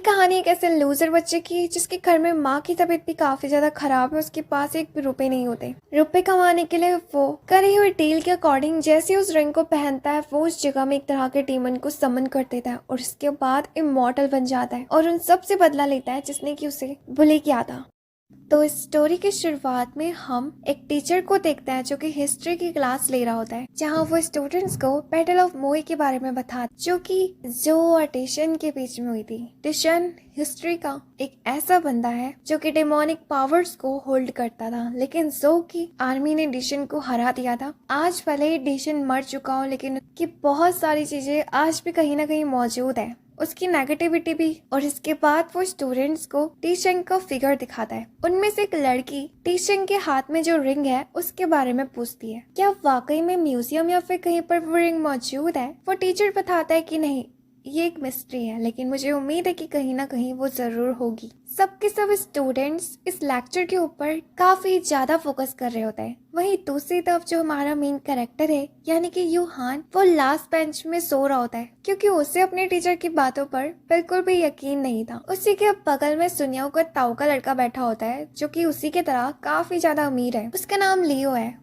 कहानी एक ऐसे लूजर बच्चे की है जिसके घर में माँ की तबीयत भी काफी ज्यादा खराब है। उसके पास एक भी रुपए नहीं होते। रुपए कमाने के लिए वो करे हुए डील के अकॉर्डिंग जैसे उस रिंग को पहनता है वो उस जगह में एक तरह के डीमन को समन कर देता है और उसके बाद इमॉर्टल बन जाता है और उन सब से बदला लेता है जिसने कि उसे बुली किया था। तो इस स्टोरी की शुरुआत में हम एक टीचर को देखते हैं जो कि हिस्ट्री की क्लास ले रहा होता है, जहां वो स्टूडेंट्स को बैटल ऑफ मोई के बारे में बताता, जो कि जो और टिशन के बीच में हुई थी। टिशन हिस्ट्री का एक ऐसा बंदा है जो कि डेमोनिक पावर्स को होल्ड करता था, लेकिन जो की आर्मी ने डिशन को हरा दिया था। आज भले ही डिशन मर चुका हो, लेकिन उसकी बहुत सारी चीजें आज भी कहीं ना कहीं मौजूद है, उसकी नेगेटिविटी भी। और इसके बाद वो स्टूडेंट्स को टीशंग का फिगर दिखाता है। उनमें से एक लड़की टीशंग के हाथ में जो रिंग है उसके बारे में पूछती है, क्या वाकई में म्यूजियम या फिर कहीं पर वो रिंग मौजूद है। वो टीचर बताता है कि नहीं, ये एक मिस्ट्री है, लेकिन मुझे उम्मीद है कि कहीं ना कहीं वो जरूर होगी। सबके सब स्टूडेंट्स इस लेक्चर के ऊपर काफी ज्यादा फोकस कर रहे होते हैं। वहीं दूसरी तरफ जो हमारा मेन कैरेक्टर है यानी कि यूहान, वो लास्ट बेंच में सो रहा होता है क्योंकि उसे अपने टीचर की बातों पर बिल्कुल भी यकीन नहीं था। उसी के बगल में सुनियो का ताऊ का लड़का बैठा होता है जो कि उसी के तरह काफी ज्यादा अमीर है। उसका नाम लियो है।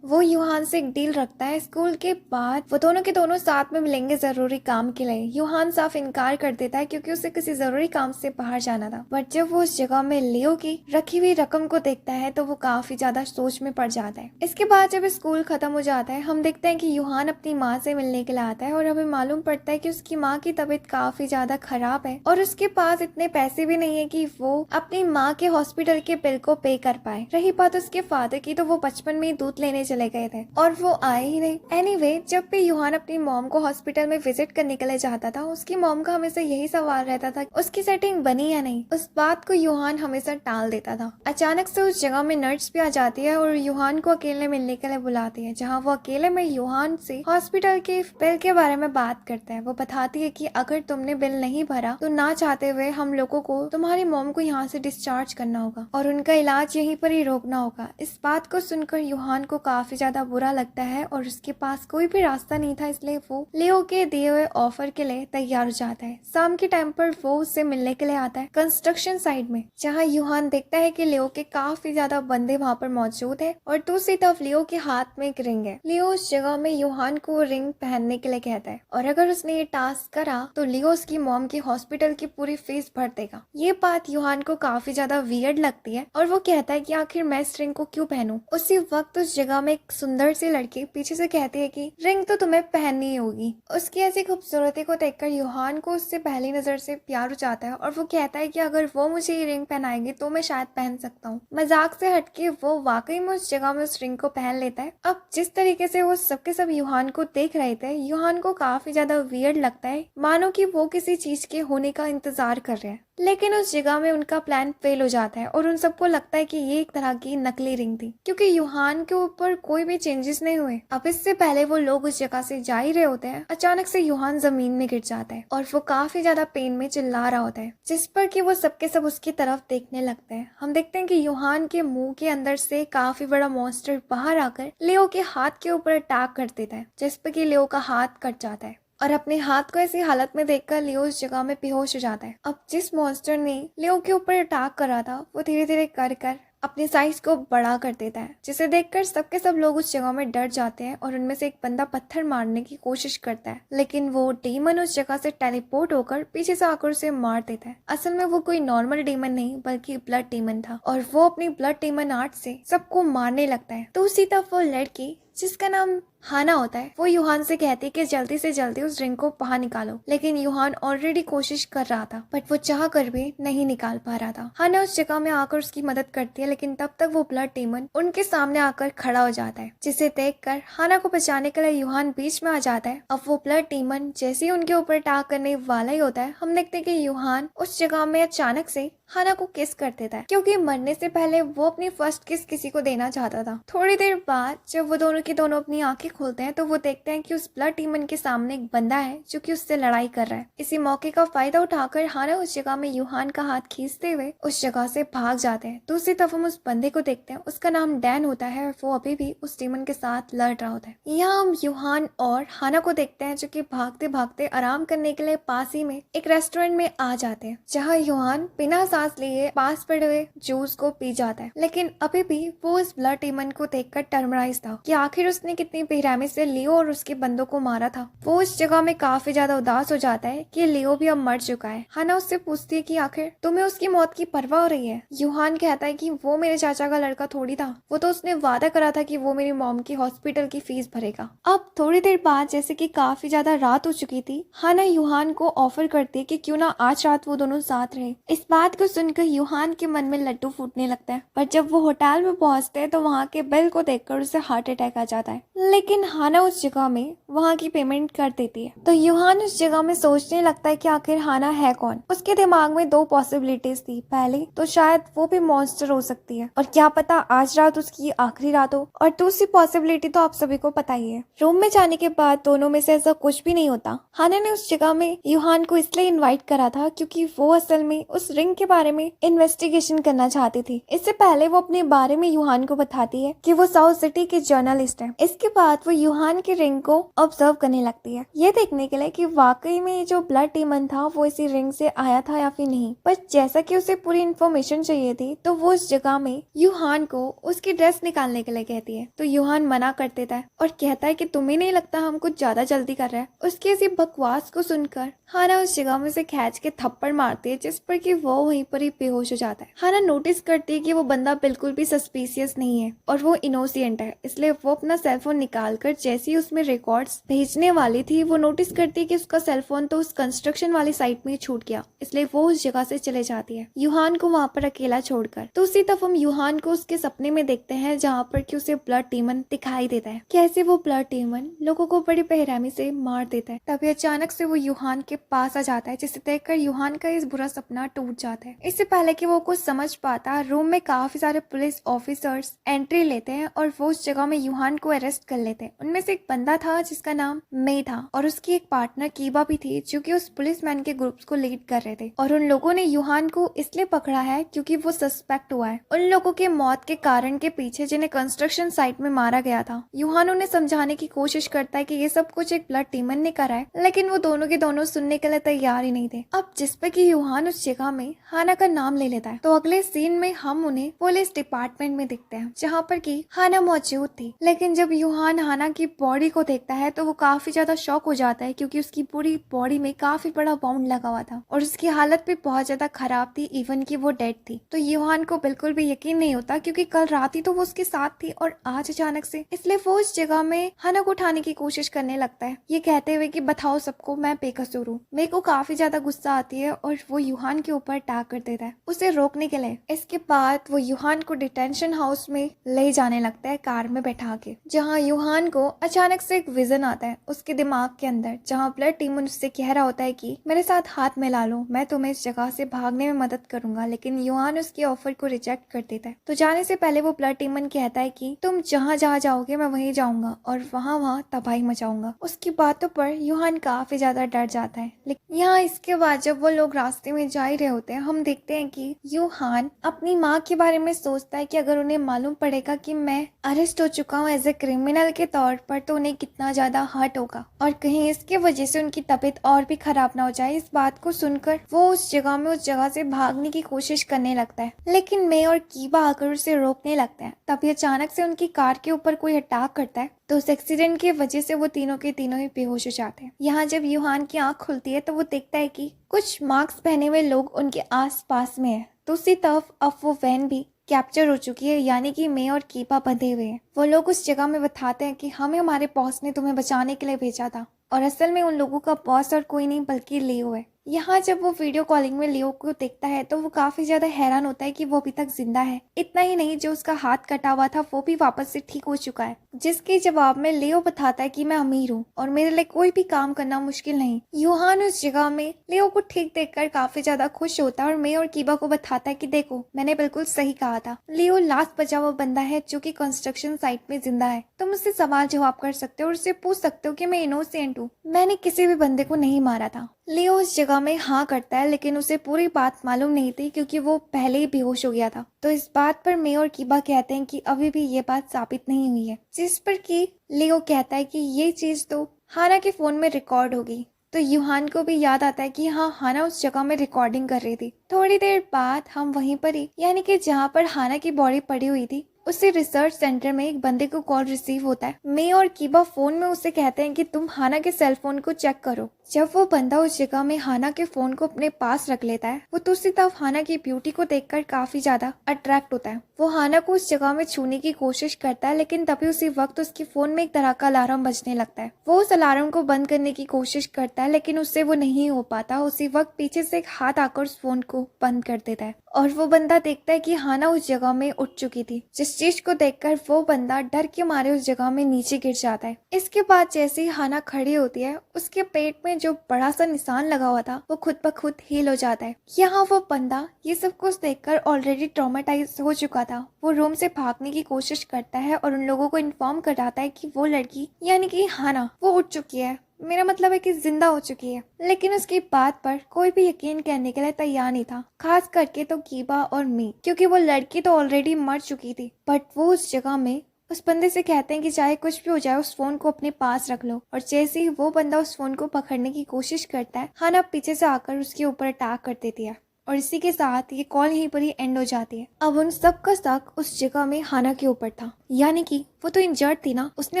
वो यूहान से एक डील रखता है, स्कूल के बाद वो दोनों के दोनों साथ में मिलेंगे जरूरी काम के लिए। यूहान साफ इनकार कर देता है क्योंकि उसे किसी जरूरी काम से बाहर जाना था। बट जब वो उस जगह में लियो की रखी हुई रकम को देखता है तो वो काफी ज्यादा सोच में पड़ जाता है। इसके बाद जब स्कूल खत्म हो जाता है, हम देखते हैं कि यूहान अपनी माँ से मिलने के लिए आता है और हमें मालूम पड़ता है कि उसकी माँ की तबीयत काफी ज्यादा खराब है और उसके पास इतने पैसे भी नहीं है कि वो अपनी माँ के हॉस्पिटल के बिल को पे कर पाए। रही बात उसके फादर की, तो वो बचपन में दूध लेने चले गए थे और वो आए ही नहीं। एनीवे, जब भी यूहान अपनी मॉम को हॉस्पिटल में विजिट करने के लिए जाता था, उसकी मॉम का हमेशा यही सवाल रहता था उसकी सेटिंग बनी या नहीं। उस बात को यूहान हमेशा टाल देता था। अचानक से उस जगह में नर्स भी आ जाती है और यूहान को अकेले मिलने के लिए बुलाती है, जहाँ वो अकेले में यूहान से हॉस्पिटल के बिल के बारे में बात करता है। वो बताती है कि अगर तुमने बिल नहीं भरा तो ना चाहते हुए हम लोगों को तुम्हारी मॉम को यहाँ से डिस्चार्ज करना होगा और उनका इलाज यहीं पर ही रोकना होगा। इस बात को सुनकर यूहान को काफी ज्यादा बुरा लगता है और उसके पास कोई भी रास्ता नहीं था, इसलिए वो लियो के दिए हुए ऑफर के लिए तैयार हो जाता है। शाम के टाइम पर वो उससे मिलने के लिए आता है कंस्ट्रक्शन साइट में, जहाँ यूहान देखता है कि लियो के काफी ज्यादा बंदे वहाँ पर मौजूद है और दूसरी तरफ लियो के हाथ में एक रिंग है। लियो उस जगह में यूहान को रिंग पहनने के लिए कहता है और अगर उसने ये टास्क करा तो लियो उसकी मॉम की हॉस्पिटल की पूरी फीस भर देगा। ये बात यूहान को काफी ज्यादा वियर्ड लगती है और वो कहता है कि आखिर मैं इस रिंग को क्यों पहनूं। उसी वक्त उस जगह में एक सुंदर सी लड़की पीछे से कहती है कि रिंग तो तुम्हें पहननी ही होगी। उसकी ऐसी खूबसूरती को देखकर यूहान को उससे पहली नजर से प्यार हो जाता है और वो कहता है कि अगर वो मुझे ये रिंग पहनाएगी तो मैं शायद पहन सकता हूँ। मजाक से हटके वो वाकई में उस जगह में उस रिंग को पहन लेता है। अब जिस तरीके से वो सबके सब यूहान को देख रहे थे, यूहान को काफी ज्यादा वियर्ड लगता है, मानो कि वो किसी चीज के होने का इंतजार कर रहे हैं। लेकिन उस जगह में उनका प्लान फेल हो जाता है और उन सबको लगता है कि ये एक तरह की नकली रिंग थी क्योंकि यूहान के ऊपर कोई भी चेंजेस नहीं हुए। अब इससे पहले वो लोग उस जगह से जा ही रहे होते हैं, अचानक से यूहान जमीन में गिर जाता है और वो काफी ज्यादा पेन में चिल्ला रहा होता है, जिस पर कि वो सबके सब उसकी तरफ देखने लगते हैं। हम देखते हैं कि यूहान के मुंह के अंदर से काफी बड़ा मॉन्स्टर बाहर आकर लियो के हाथ के ऊपर अटैक कर देता है, जिस पर कि लियो का हाथ कट जाता है और अपने हाथ को ऐसी हालत में देखकर लियो उस जगह में बेहोश हो जाता है। अब जिस मॉन्स्टर ने लियो के ऊपर अटैक करा था वो धीरे धीरे कर अपने साइज को बड़ा कर देता है, जिसे देखकर सबके सब लोग उस जगह में डर जाते हैं और उनमें से एक बंदा पत्थर मारने की कोशिश करता है, लेकिन वो डीमन उस जगह से टेलीपोर्ट होकर पीछे से आकर उसे मार देता है। असल में वो कोई नॉर्मल डीमन नहीं बल्कि ब्लड डीमन था और वो अपनी ब्लड डीमन आर्ट से सबको मारने लगता है। तो उसी तरफ वो लड़की जिसका नाम हाना होता है, वो यूहान से कहती है कि जल्दी से जल्दी उस रिंग को बाहर निकालो, लेकिन यूहान ऑलरेडी कोशिश कर रहा था बट वो चाह कर भी नहीं निकाल पा रहा था। हाना उस जगह में आकर उसकी मदद करती है, लेकिन तब तक वो ब्लड डीमन उनके सामने आकर खड़ा हो जाता है, जिसे देखकर हाना को बचाने के लिए यूहान बीच में आ जाता है। अब वो ब्लड डीमन जैसे ही उनके ऊपर अटैक करने वाला ही होता है, हम देखते हैं कि यूहान उस जगह में अचानक से हाना को किस कर देता है क्योंकि मरने से पहले वो अपनी फर्स्ट किस किसी को देना चाहता था। थोड़ी देर बाद जब वो दोनों के दोनों अपनी आंखें खोलते हैं तो वो देखते हैं कि उस ब्लड डीमन के सामने एक बंदा है जो कि उससे लड़ाई कर रहा है। इसी मौके का फायदा उठाकर हाना उस जगह में यूहान का हाथ खींचते हुए उस जगह से भाग जाते हैं। दूसरी तरफ हम उस बंदे को देखते हैं, उसका नाम डैन होता है और वो अभी भी उस डीमन के साथ लड़ रहा होता है। यहाँ हम यूहान और हाना को देखते हैं जो कि भागते भागते आराम करने के लिए पास ही में एक रेस्टोरेंट में आ जाते हैं, जहाँ यूहान बिना सांस लिए पास पड़े हुए जूस को पी जाता है। लेकिन अभी भी वो उस ब्लड डीमन को देखकर टर्मराइज था कि आखिर उसने कितनी बेरहमी से लियो और उसके बंदों को मारा था। वो उस जगह में काफी ज्यादा उदास हो जाता है कि लियो भी अब मर चुका है। हाना उससे पूछती है कि आखिर तुम्हें उसकी मौत की परवाह हो रही है। यूहान कहता है कि वो मेरे चाचा का लड़का थोड़ी था, वो तो उसने वादा करा था कि वो मेरी मॉम की हॉस्पिटल की फीस भरेगा। अब थोड़ी देर बाद जैसे कि काफी ज्यादा रात हो चुकी थी, हाना यूहान को ऑफर करती है कि क्यों ना आज रात वो दोनों साथ रहे। इस बात को सुनकर यूहान के मन में लड्डू फूटने लगता है, पर जब वो होटल में पहुंचते हैं तो वहाँ के बिल को देखकर उसे हार्ट अटैक आ जाता है। लेकिन हाना उस जगह में वहाँ की पेमेंट कर देती है। तो यूहान उस जगह में सोचने लगता है कि आखिर हाना है कौन। उसके दिमाग में दो पॉसिबिलिटीज थी, पहली तो शायद वो भी मॉन्स्टर हो सकती है और क्या पता आज रात उसकी आखिरी रात हो, और दूसरी पॉसिबिलिटी तो आप सभी को पता ही है। रूम में जाने के बाद दोनों में से ऐसा कुछ भी नहीं होता। हाना ने उस जगह में यूहान को इसलिए इन्वाइट करा था क्योंकि वो असल में उस रिंग के बारे में इन्वेस्टिगेशन करना चाहती थी। इससे पहले वो अपने बारे में यूहान को बताती है कि वो साउथ सिटी के जर्नलिस्ट है। इसके बाद वो यूहान के रिंग को ऑब्जर्व करने लगती है, ये देखने के लिए कि वाकई में जो ब्लड डीमन था वो इसी रिंग से आया था या फिर नहीं। पर जैसा कि उसे पूरी इन्फॉर्मेशन चाहिए थी तो वो उस जगह में यूहान को उसकी ड्रेस निकालने के लिए कहती है। तो यूहान मना कर देता है और कहता है कि तुम्हें नहीं लगता हम कुछ ज्यादा जल्दी कर रहे हैं। उसकी ऐसी बकवास को सुनकर हाना उस जगह में से खींच के थप्पड़ मारती है, जिस पर कि वो वहीं पर ही बेहोश हो जाता है। हाना नोटिस करती है कि वो बंदा बिल्कुल भी सस्पिशियस नहीं है और वो इनोसेंट है, इसलिए वो अपना सेलफोन निकालकर जैसे ही उसमें रिकॉर्ड्स भेजने वाली थी वो नोटिस करती है कि उसका सेलफोन तो उस कंस्ट्रक्शन वाली साइट में छूट गया, इसलिए वो उस जगह से चले जाती है यूहान को वहाँ पर अकेला छोड़कर। तो उसी तरफ हम यूहान को उसके सपने में देखते हैं जहाँ पर कि उसे ब्लड डीमन दिखाई देता है, कैसे वो ब्लड डीमन लोगों को बड़ी बेरहमी से मार देता है। तभी अचानक से वो यूहान के पास आ जाता है, जिसे देखकर यूहान का इस बुरा सपना टूट जाता है। इससे पहले कि वो कुछ समझ पाता, रूम में काफी सारे पुलिस ऑफिसर्स एंट्री लेते हैं और वो उस जगह में यूहान को अरेस्ट कर लेते हैं। उनमें से एक बंदा था जिसका नाम मे था और उसकी एक पार्टनर कीबा भी थी जो कि उस पुलिसमैन के ग्रुप्स को लीड कर रहे थे। और उन लोगों ने यूहान को इसलिए पकड़ा है क्योंकि वो सस्पेक्ट हुआ है उन लोगों के मौत के कारण के पीछे जिन्हें कंस्ट्रक्शन साइट में मारा गया था। यूहान उन्हें समझाने की कोशिश करता है कि ये सब कुछ एक ब्लड डीमन ने करा है, लेकिन वो दोनों के दोनों सुनने के लिए तैयार ही नहीं थे। अब जिस पे कि यूहान उस जगह में हाना का नाम ले लेता है, तो अगले सीन में हम उन्हें पुलिस डिपार्टमेंट में देखते हैं जहाँ पर कि हाना मौजूद थी। लेकिन जब यूहान हाना की बॉडी को देखता है तो वो काफी ज्यादा शॉक हो जाता है क्योंकि उसकी पूरी बॉडी में काफी बड़ा बाउंड लगा हुआ था और उसकी हालत भी बहुत ज्यादा खराब थी, इवन कि वो डेड थी। तो यूहान को बिल्कुल भी यकीन नहीं होता क्योंकि कल रात ही तो वो उसके साथ थी और आज अचानक से, इसलिए वो उस जगह में हाना को उठाने की कोशिश करने लगता है, ये कहते हुए कि बताओ सबको मैं बेकसूर हूँ। मेरे को काफी ज्यादा गुस्सा आती है और वो यूहान के ऊपर अटैक कर देता है उसे रोकने के लिए। इसके बाद वो यूहान को डिटेंशन हाउस में ले जाने लगता है कार में बैठा के, जहाँ यूहान को अचानक से एक विजन आता है उसके दिमाग के अंदर, जहाँ ब्लड डीमन उससे कह रहा होता है कि मेरे साथ हाथ मिला लो, मैं तुम्हें इस जगह से भागने में मदद करूंगा। लेकिन यूहान उसके ऑफर को रिजेक्ट कर देता है। तो जाने से पहले वो ब्लड डीमन कहता है कि तुम जहाँ जहाँ जाओगे मैं वहीं जाऊंगा और वहाँ तबाही मचाऊंगा। उसकी बातों पर यूहान काफी ज्यादा डर जाता है। लेकिन यहाँ इसके बाद जब वो लोग रास्ते में जा ही रहे होते हैं, हम देखते हैं कि यूहान अपनी माँ के बारे में सोचता है कि अगर उन्हें मालूम पड़ेगा कि मैं अरेस्ट हो चुका हूँ एज ए क्रिमिनल के तौर पर तो उन्हें कितना ज्यादा हर्ट होगा और कहीं इसके वजह से उनकी तबीयत और भी खराब ना हो जाए। इस बात को सुनकर वो उस जगह से भागने की कोशिश करने लगता है, लेकिन मैं और कीबा आकर उसे रोकने लगते हैं। तभी अचानक से उनकी कार के ऊपर कोई अटैक करता है, तो उस एक्सीडेंट की वजह से वो तीनों के तीनों ही बेहोश हो जाते हैं। यहाँ जब यूहान की आंख खुलती है तो वो देखता है कि कुछ मास्क पहने हुए लोग उनके आस पास में है। दूसरी तरफ अब वो वैन भी कैप्चर हो चुकी है, यानी कि मैं और कीपा बंधे हुए हैं। वो लोग उस जगह में बताते हैं कि हमें हमारे बॉस ने तुम्हें बचाने के लिए भेजा था और असल में उन लोगों का बॉस और कोई नहीं बल्कि लियो है। यहाँ जब वो वीडियो कॉलिंग में लियो को देखता है तो वो काफी ज्यादा हैरान होता है कि वो अभी तक जिंदा है। इतना ही नहीं, जो उसका हाथ कटा हुआ था वो भी वापस से ठीक हो चुका है। जिसके जवाब में लियो बताता है कि मैं अमीर हूँ और मेरे लिए कोई भी काम करना मुश्किल नहीं। यूहान उस जगह में लियो को ठीक देखकर काफी ज्यादा खुश होता है और मे और कीबा को बताता है कि देखो, मैंने बिल्कुल सही कहा था। लियो लास्ट बचा हुआ बंदा है जो कि कंस्ट्रक्शन साइट में जिंदा है। तुम उससे सवाल जवाब कर सकते हो और उससे पूछ सकते हो कि मैं इनोसेंट हूँ, मैंने किसी भी बंदे को नहीं मारा था। लियो उस जगह में हाँ करता है, लेकिन उसे पूरी बात मालूम नहीं थी क्योंकि वो पहले ही बेहोश हो गया था। तो इस बात पर मे और कीबा कहते हैं कि अभी भी ये बात साबित नहीं हुई है। जिस पर कि लियो कहता है कि ये चीज तो हाना के फोन में रिकॉर्ड होगी। तो यूहान को भी याद आता है कि हाँ, हाना उस जगह में रिकॉर्डिंग कर रही थी। थोड़ी देर बाद हम वहीं पर ही, यानी कि जहाँ पर हाना की बॉडी पड़ी हुई थी, उसी रिसर्च सेंटर में एक बंदे को कॉल रिसीव होता है। मे और कीबा फोन में उसे कहते हैं कि तुम हाना के सेल फोन को चेक करो। जब वो बंदा उस जगह में हाना के फोन को अपने पास रख लेता है, वो दूसरी तरफ हाना की ब्यूटी को देखकर काफी ज्यादा अट्रैक्ट होता है। वो हाना को उस जगह में छूने की कोशिश करता है, लेकिन तभी उसी वक्त उसके फोन में एक तरह का अलार्म बजने लगता है। वो उस अलार्म को बंद करने की कोशिश करता है, लेकिन उससे वो नहीं हो पाता। उसी वक्त पीछे से एक हाथ आकर उस फोन को बंद कर देता है और वो बंदा देखता है कि हाना उस जगह में उठ चुकी थी। जिस चीज को देखकर वो बंदा डर के मारे उस जगह में नीचे गिर जाता है। इसके बाद जैसे ही हाना खड़ी होती है, उसके पेट में जो बड़ा सा निशान लगा हुआ था वो खुद ब खुद हील हो जाता है। यहाँ वो बंदा ये सब कुछ देखकर ऑलरेडी ट्रॉमेटाइज हो चुका था। वो रूम से भागने की कोशिश करता है और उन लोगों को इन्फॉर्म कराता है कि वो लड़की, यानी कि हाना, वो उठ चुकी है, मेरा मतलब है कि जिंदा हो चुकी है। लेकिन उसकी बात पर कोई भी यकीन करने के लिए तैयार नहीं था, खास करके तो कीबा और मी, क्योंकि वो लड़की तो ऑलरेडी मर चुकी थी। बट वो उस जगह में उस बंदे से कहते हैं कि चाहे कुछ भी हो जाए उस फोन को अपने पास रख लो। और जैसे ही वो बंदा उस फोन को पकड़ने की कोशिश करता है, हाना पीछे से आकर उसके ऊपर अटैक कर देती है और इसी के साथ ये कॉल यहीं पर ही एंड हो जाती है। अब उन सब का शक उस जगह में हाना के ऊपर था, यानी कि वो तो इंजर्ड थी ना, उसने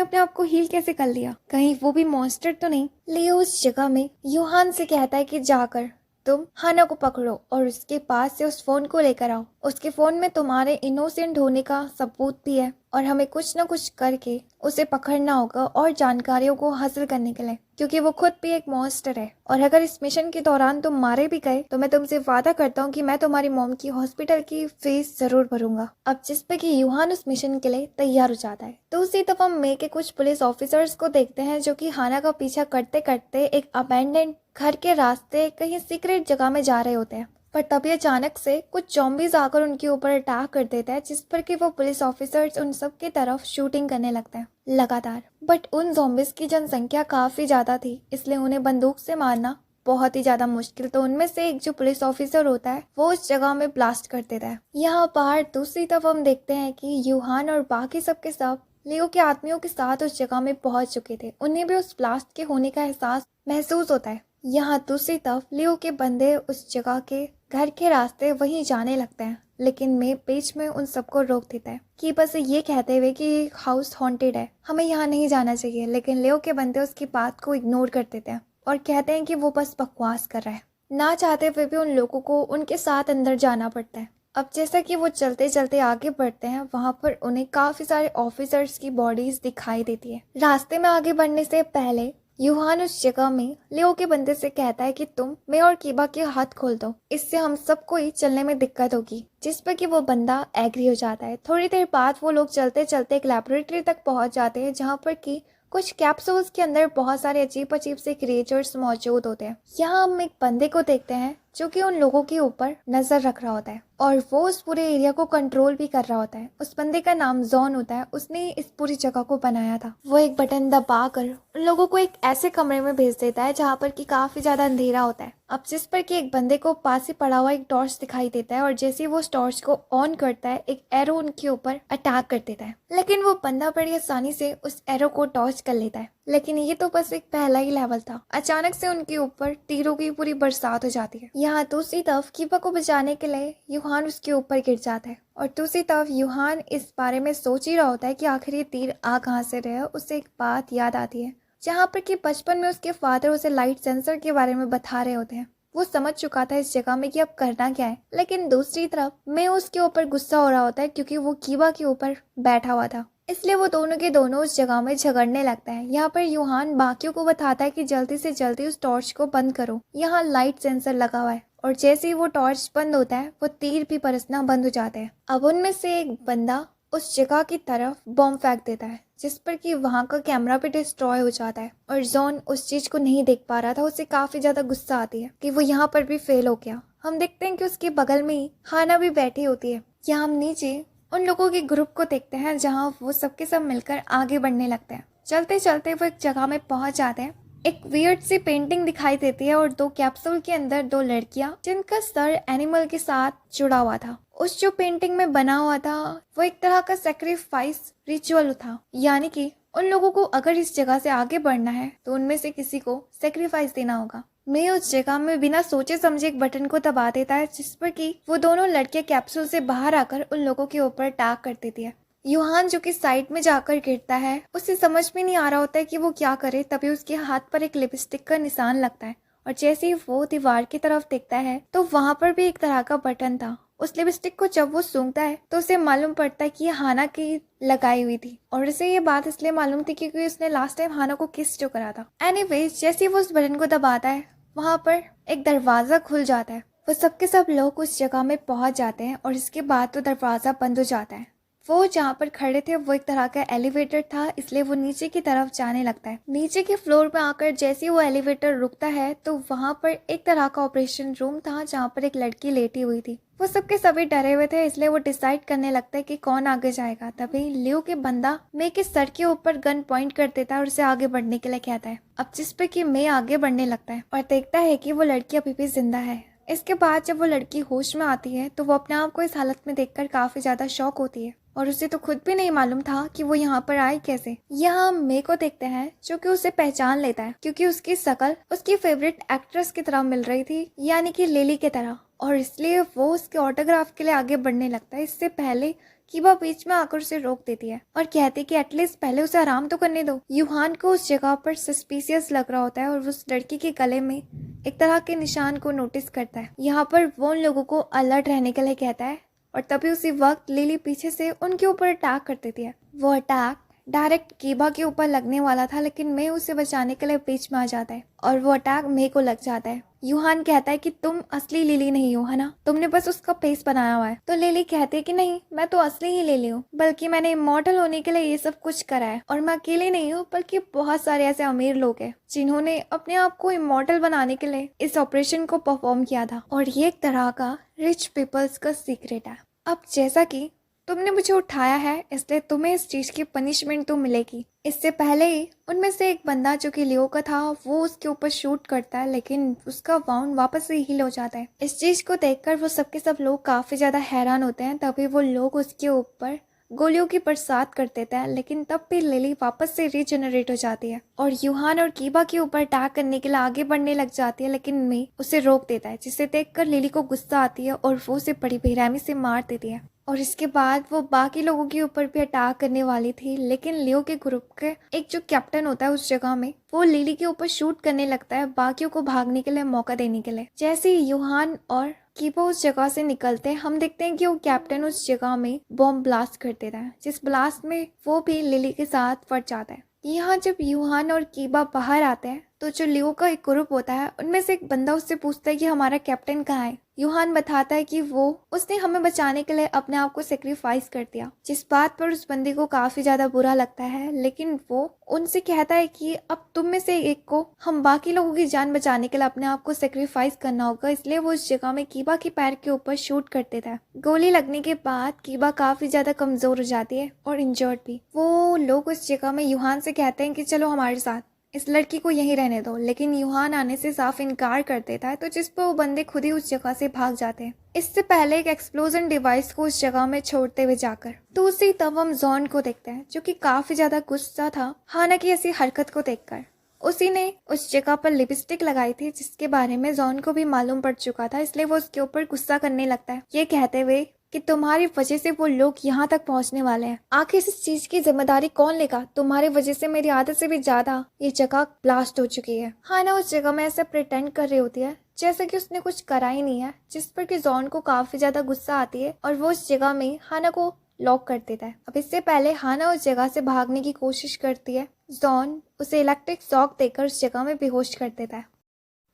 अपने आप को हील कैसे कर लिया, कहीं वो भी मॉन्स्टर तो नहीं। लियो उस जगह में यूहान से कहता है कि जाकर तुम हाना को पकड़ो और उसके पास से उस फोन को लेकर आओ। उसके फोन में तुम्हारे इनोसेंट होने का सबूत भी है और हमें कुछ न कुछ करके उसे पकड़ना होगा और जानकारियों को हासिल करने के लिए, क्योंकि वो खुद भी एक मॉन्स्टर है। और अगर इस मिशन के दौरान तुम मारे भी गए तो मैं तुमसे वादा करता हूँ कि मैं तुम्हारी मॉम की हॉस्पिटल की फीस जरूर भरूंगा। अब जिस पे कि यूहान उस मिशन के लिए तैयार हो जाता है, तो उसी तरफ हम मे के कुछ पुलिस ऑफिसर्स को देखते हैं जो कि हाना का पीछा करते करते एक अबैंडन घर के रास्ते कहीं सीक्रेट जगह में जा रहे होते हैं। पर तभी अचानक से कुछ जॉम्बीज आकर उनके ऊपर अटैक कर देता है, जिस पर कि वो पुलिस ऑफिसर्स उन सब की तरफ शूटिंग करने लगते हैं लगातार। बट उन जॉम्बीज की जनसंख्या काफी ज्यादा थी, इसलिए उन्हें बंदूक से मारना बहुत ही ज्यादा मुश्किल। तो उनमें से एक जो पुलिस ऑफिसर होता है वो उस जगह में ब्लास्ट कर देता है। यहाँ बाहर दूसरी तरफ हम देखते हैं कि यूहान और बाकी सबके सब लियो के आदमियों के साथ उस जगह में पहुंच चुके थे। उन्हें भी उस ब्लास्ट के होने का एहसास महसूस होता है। यहाँ दूसरी तरफ लियो के बंदे उस जगह के घर के रास्ते वहीं जाने लगते हैं, लेकिन मैं बीच में उन सबको रोक देता है कि बस ये कहते हुए कि हाउस हॉन्टेड है, हमें यहाँ नहीं जाना चाहिए। लेकिन लियो के बंदे उसकी बात को इग्नोर कर देते हैं और कहते हैं कि वो बस बकवास कर रहा है। ना चाहते हुए भी उन लोगों को उनके साथ अंदर जाना पड़ता है। अब जैसा कि वो चलते चलते आगे बढ़ते हैं, वहां पर उन्हें काफी सारे ऑफिसर्स की बॉडीज दिखाई देती है। रास्ते में आगे बढ़ने से पहले यूहान उस जगह में लियो के बंदे से कहता है कि तुम मैं और कीबा के हाथ खोल दो, इससे हम सबको ही चलने में दिक्कत होगी। जिस पर कि वो बंदा एग्री हो जाता है। थोड़ी देर बाद वो लोग चलते चलते एक लैबोरेटरी तक पहुंच जाते हैं, जहाँ पर कि कुछ कैप्सूल्स के अंदर बहुत सारे अजीब अजीब से क्रिएचर्स मौजूद होते हैं। यहाँ हम एक बंदे को देखते हैं जो कि उन लोगों के ऊपर नजर रख रहा होता है और वो उस पूरे एरिया को कंट्रोल भी कर रहा होता है। उस बंदे का नाम जॉन होता है, उसने इस पूरी जगह को बनाया था। वो एक बटन दबाकर उन लोगों को एक ऐसे कमरे में भेज देता है जहाँ पर कि काफी ज्यादा अंधेरा होता है। अब जिस पर कि एक बंदे को पास ही पड़ा हुआ एक टॉर्च दिखाई देता है और जैसे ही वो उस टॉर्च को ऑन करता है, एक एरो उनके ऊपर अटैक कर देता है। लेकिन वो बंदा बड़ी आसानी से उस एरो को टॉर्च कर लेता है। लेकिन ये तो बस एक पहला ही लेवल था। अचानक से उनके ऊपर तीरों की पूरी बरसात हो जाती है। यहाँ दूसरी तरफ कीबा को बचाने के लिए यूहान उसके ऊपर गिर जाता है और दूसरी तरफ यूहान इस बारे में सोच ही रहा होता है कि आखिर ये तीर आ कहाँ से रहे। उसे एक बात याद आती है, जहाँ पर कि बचपन में उसके फादर उसे लाइट सेंसर के बारे में बता रहे होते हैं। वो समझ चुका था इस जगह में कि अब करना क्या है। लेकिन दूसरी तरफ मैं उसके ऊपर गुस्सा हो रहा होता है क्योंकि वो कीबा के ऊपर बैठा हुआ था इसलिए वो दोनों के दोनों उस जगह में झगड़ने लगता है। यहाँ पर यूहान बाकियों को बताता है कि जल्दी से जल्दी उस टॉर्च को बंद करो, यहाँ लाइट सेंसर लगा हुआ है। और जैसे ही वो टॉर्च बंद होता है वो तीर भी बरसना बंद हो जाते हैं। अब उनमें से एक बंदा उस जगह की तरफ बॉम्ब फेंक देता है, जिस पर कि वहाँ का कैमरा भी डिस्ट्रॉय हो जाता है। और जॉन उस चीज को नहीं देख पा रहा था, उसे काफी ज्यादा गुस्सा आती है कि वो यहाँ पर भी फेल हो गया। हम देखते हैं कि उसके बगल में ही हाना भी बैठी होती है। यहाँ हम नीचे उन लोगों के ग्रुप को देखते हैं जहाँ वो सबके सब मिलकर आगे बढ़ने लगते हैं। चलते चलते वो एक जगह में पहुंच जाते हैं। एक वियर्ड सी पेंटिंग दिखाई देती है और दो कैप्सूल के अंदर दो लड़कियां जिनका सर एनिमल के साथ जुड़ा हुआ था। उस जो पेंटिंग में बना हुआ था वो एक तरह का सेक्रीफाइस रिचुअल था, यानी कि उन लोगों को अगर इस जगह से आगे बढ़ना है तो उनमें से किसी को सेक्रीफाइस देना होगा। मैं उस जगह में बिना सोचे समझे एक बटन को दबा देता है, जिस पर कि वो दोनों लड़कियां कैप्सूल से बाहर आकर उन लोगों के ऊपर अटैक कर देती है। यूहान जो कि साइड में जाकर गिरता है, उसे समझ में नहीं आ रहा होता है कि वो क्या करे। तभी उसके हाथ पर एक लिपस्टिक का निशान लगता है और जैसे ही वो दीवार की तरफ देखता है तो वहां पर भी एक तरह का बटन था। उस लिपस्टिक को जब वो सूंघता है तो उसे मालूम पड़ता है कि ये हाना की लगाई हुई थी और उसे ये बात इसलिए मालूम थी क्योंकि उसने लास्ट टाइम हाना को किस जो करा था। एनीवेज, जैसे ही वो उस बटन को दबाता है वहां पर एक दरवाजा खुल जाता है। वो सबके सब लोग उस जगह में पहुंच जाते हैं और इसके बाद तो दरवाजा बंद हो जाता है। वो जहाँ पर खड़े थे वो एक तरह का एलिवेटर था, इसलिए वो नीचे की तरफ जाने लगता है। नीचे के फ्लोर पे आकर जैसे ही वो एलिवेटर रुकता है तो वहाँ पर एक तरह का ऑपरेशन रूम था जहाँ पर एक लड़की लेटी हुई थी। वो सबके सभी डरे हुए थे, इसलिए वो डिसाइड करने लगता है कि कौन आगे जाएगा। तभी लियो के बंदा मे के सर के ऊपर गन पॉइंट कर देता है और उसे आगे बढ़ने के लिए कहता है। अब जिस पे कि मे आगे बढ़ने लगता है और देखता है कि वो लड़की अभी भी जिंदा है। इसके बाद जब वो लड़की होश में आती है तो वो अपने आप को इस हालत में देखकर काफी ज्यादा शॉक होती है और उसे तो खुद भी नहीं मालूम था कि वो यहाँ पर आई कैसे। यहाँ मे को देखते हैं जो कि उसे पहचान लेता है क्योंकि उसकी शक्ल उसकी फेवरेट एक्ट्रेस की तरह मिल रही थी, यानी कि लिली की तरह, और इसलिए वो उसके ऑटोग्राफ के लिए आगे बढ़ने लगता है। इससे पहले कीबा बीच में आकर उसे रोक देती है और कहती है कि एटलीस्ट पहले उसे आराम तो करने दो। यूहान को उस जगह पर सस्पिशियस लग रहा होता है और उस लड़की के गले में एक तरह के निशान को नोटिस करता है। यहाँ पर वो उन लोगों को अलर्ट रहने के लिए कहता है और तभी उसी वक्त लिली पीछे से उनके ऊपर अटैक कर देती है। वो अटैक डायरेक्ट कीबा के ऊपर लगने वाला था, लेकिन मे उसे बचाने के लिए बीच में आ जाता है और वो अटैक मे को लग जाता है। यूहान कहता है कि तुम असली लिली नहीं हो, है ना, तुमने बस उसका फेस बनाया हुआ है। तो लिली कहती है कि नहीं, मैं तो असली ही लिली हूँ, बल्कि मैंने इमॉर्टल होने के लिए ये सब कुछ करा है और मैं अकेले नहीं हूँ बल्कि बहुत सारे ऐसे अमीर लोग हैं जिन्होंने अपने आप को इमॉर्टल बनाने के लिए इस ऑपरेशन को परफॉर्म किया था और ये एक तरह का रिच पीपल्स का सीक्रेट है। अब जैसा कि तुमने मुझे उठाया है इसलिए तुम्हें इस चीज की पनिशमेंट तो मिलेगी। इससे पहले ही उनमें से एक बंदा जो कि लियो का था वो उसके ऊपर शूट करता है, लेकिन उसका वाउंड वापस से हील हो जाता है। इस चीज को देखकर वो सबके सब लोग काफी ज्यादा हैरान होते हैं। तभी वो लोग उसके ऊपर गोलियों की बरसात कर देता है, लेकिन तब भी लिली वापस से रीजनरेट हो जाती है और यूहान और कीबा के ऊपर अटैक करने के लिए आगे बढ़ने लग जाती है, लेकिन मे उसे रोक देता है, जिसे देखकर लिली को गुस्सा आती है और वो उसे बड़ी बेरहमी से मार देती है। और इसके बाद वो बाकी लोगों के ऊपर भी अटैक करने वाली थी, लेकिन लियो के ग्रुप के एक जो कैप्टन होता है उस जगह में वो लिली के ऊपर शूट करने लगता है बाकियों को भागने के लिए मौका देने के लिए। जैसे ही यूहान और कीबा उस जगह से निकलते हैं हम देखते हैं कि वो कैप्टन उस जगह में बॉम्ब ब्लास्ट कर देता है, जिस ब्लास्ट में वो भी लिली के साथ फट जाता है। यहाँ जब यूहान और कीबा बाहर आते हैं तो जो लियो का एक ग्रुप होता है उनमें से एक बंदा उससे पूछता है कि हमारा कैप्टन कहाँ है। यूहान बताता है कि उसने हमें बचाने के लिए अपने आप को सेक्रीफाइस कर दिया, जिस बात पर उस बंदे को काफी ज्यादा बुरा लगता है, लेकिन वो उनसे कहता है कि अब तुम में से एक को हम बाकी लोगों की जान बचाने के लिए अपने आप को सेक्रीफाइस करना होगा। इसलिए वो उस जगह में कीबा के पैर के ऊपर शूट कर देता है। गोली लगने के बाद कीबा काफी ज्यादा कमजोर हो जाती है और इंजर्ड भी। वो लोग उस जगह में यूहान से कहते हैं कि चलो हमारे साथ, इस लड़की को यहीं रहने दो, लेकिन यूहान आने से साफ इनकार कर देता है, तो जिस पर वो बंदे खुद ही उस जगह से भाग जाते हैं। इससे पहले एक एक्सप्लोजन डिवाइस को उस जगह में छोड़ते हुए जाकर तो उसी तब हम जॉन को देखते हैं जो कि काफी ज्यादा गुस्सा था हाना की ऐसी हरकत को देखकर। उसी ने उस जगह पर लिपस्टिक लगाई थी जिसके बारे में जॉन को भी मालूम पड़ चुका था, इसलिए वो उसके ऊपर गुस्सा करने लगता है, ये कहते हुए कि तुम्हारी वजह से वो लोग यहाँ तक पहुँचने वाले हैं। आखिर इस चीज की जिम्मेदारी कौन लेगा? तुम्हारी वजह से मेरी आदत से भी ज्यादा ये जगह ब्लास्ट हो चुकी है। हाना उस जगह में ऐसे प्रिटेंड कर रही होती है जैसे कि उसने कुछ करा ही नहीं है, जिस पर कि जॉन को काफी ज्यादा गुस्सा आती है और वो उस जगह में हाना को लॉक कर देता है। अब इससे पहले हाना उस जगह से भागने की कोशिश करती है। जॉन उसे इलेक्ट्रिक शॉक देकर उस जगह में बेहोश कर देता है।